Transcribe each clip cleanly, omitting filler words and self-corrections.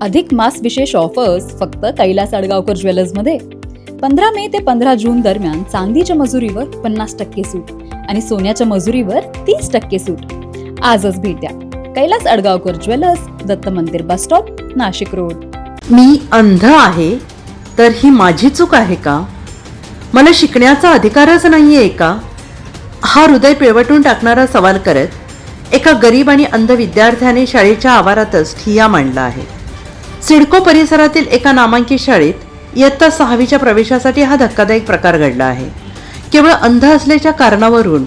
अधिक मास विशेष ऑफर्स फक्त कैलास अडगावकर ज्वेलर्समध्ये. 15 मे ते 15 जून दरम्यान चांदीच्या मजुरीवर 50% सूट आणि सोन्याच्या मजुरीवर 30% सूट. आजच भेट द्या कैलास अडगावकर ज्वेलर्स, दत्त मंदिर बस स्टॉप, नाशिक रोड. मी अंध आहे तर ही माझी चूक आहे का? मला शिकण्याचा अधिकारच नाहीये का? हा हृदय पिळवटून टाकणारा सवाल करत एका गरीब आणि अंध विद्यार्थ्याने शाळेच्या आवारातच ठिय्या मांडला आहे. सिडको परिसरातील एका नामांकित शाळेत इयत्ता 6वीच्या प्रवेशासाठी हा धक्कादायक प्रकार घडला आहे. केवळ अंध असल्याच्या कारणावरून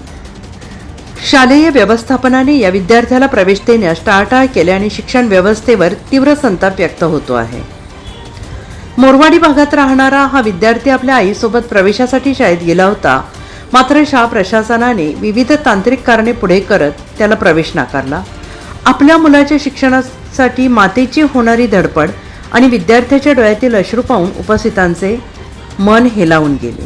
शालेय व्यवस्थापनाने या विद्यार्थ्याला प्रवेश देण्यास टाळाटाळ केल्याने शिक्षण व्यवस्थेवर तीव्र संताप व्यक्त होतो आहे. मोरवाडी भागात राहणारा हा विद्यार्थी आपल्या आईसोबत प्रवेशासाठी शाळेत गेला होता. मात्र शाळा प्रशासनाने विविध तांत्रिक कारणे पुढे करत त्याला प्रवेश नाकारला. आपल्या मुलाच्या शिक्षणासाठी मातेची होणारी धडपड आणि विद्यार्थ्याच्या डोळ्यातील अश्रू पाहून उपस्थितांचे मन हेलावून गेले.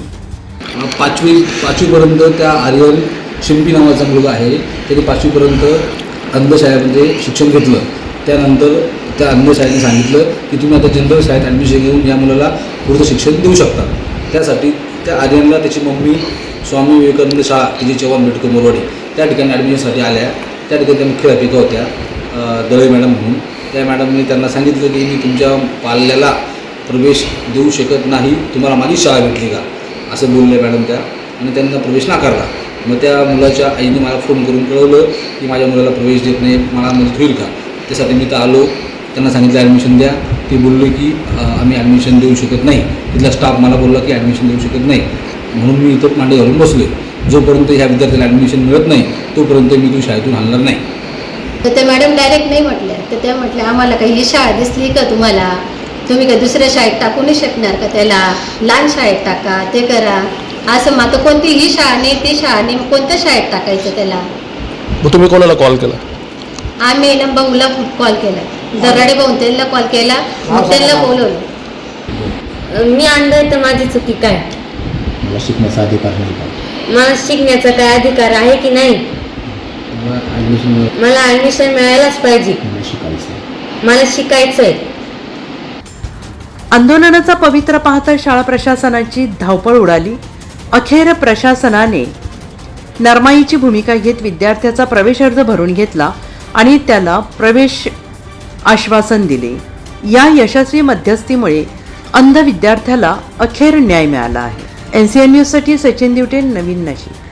पाचवीपर्यंत त्या आर्यन शिंपी नावाचा मुलगा आहे. त्याने 5वीपर्यंत अंधशाळेमध्ये शिक्षण घेतलं. त्यानंतर त्या अंधशाळेने सांगितलं की तुम्ही आता जनरल शाळेत ॲडमिशन घेऊन या मुलाला पुढचं शिक्षण देऊ शकता. त्यासाठी त्या आर्यनला त्याची मम्मी स्वामी विवेकानंद शाळा की चव्हाण मेटको मोरवाडी त्या ठिकाणी ॲडमिशनसाठी आल्या. त्या ठिकाणी त्या मुख्याध्यापिका होत्या दळे मॅडम म्हणून. त्या मॅडमने त्यांना सांगितलं की मी तुमच्या पाल्याला प्रवेश देऊ शकत नाही, तुम्हाला माझी शाळा भेटली का असं बोलले मॅडम त्या, आणि त्यांना प्रवेश नाकारला. मग त्या मुलाच्या आईने मला फोन करून कळवलं की माझ्या मुलाला प्रवेश देत नाही, मला मदत होईल का? त्यासाठी मी तर आलो, त्यांना सांगितलं ॲडमिशन द्या. ते बोलले की आम्ही ॲडमिशन देऊ शकत नाही. तिथला स्टाफ मला बोलला की ॲडमिशन देऊ शकत नाही. म्हणून मी इथं मांडे घालून बसले. जोपर्यंत ह्या विद्यार्थ्याला ॲडमिशन मिळत नाही तोपर्यंत मी तू शाळेतून हलणार नाही. तर त्या मॅडम डायरेक्ट नाही म्हटल्या. तर त्या म्हटल्या आम्हाला काही ही शाळा दिसली का तुम्हाला? तुम्ही काय दुसऱ्या शाळेत टाकू नाही शकणार का त्याला? लहान शाळेत टाका, ते करा. असं मग आता कोणती ही शाळा नाही, ती शाळा नाही, कोणत्या शाळेत टाकायचं त्याला? मग तुम्ही कोणाला कॉल केला? आम्ही भाऊला कॉल केला, दराडे भाऊ त्यांना कॉल केला, मग त्यांना बोलवलं. मी अंध आहे तर माझी चुकी काय? मला शिकण्याचा अधिकार नाही का? मला शिकण्याचा काय अधिकार आहे की नाही? मला ॲडमिशन मिळायलाच पाहिजे. मला शिकायचं आहे. आंदोलनाचा पवित्रा पाहता शाळा प्रशासनाची धावपळ उडाली. अखेर प्रशासनाने नरमाईची भूमिका घेत विद्यार्थ्याचा प्रवेश अर्ज भरून घेतला आणि त्याला प्रवेश आश्वासन दिले. या यशस्वी मध्यस्थीमुळे अंध विद्यार्थ्याला अखेर न्याय मिळाला आहे. NCN न्यूजसाठी सचिन दिवटे, नवीन नाशिक.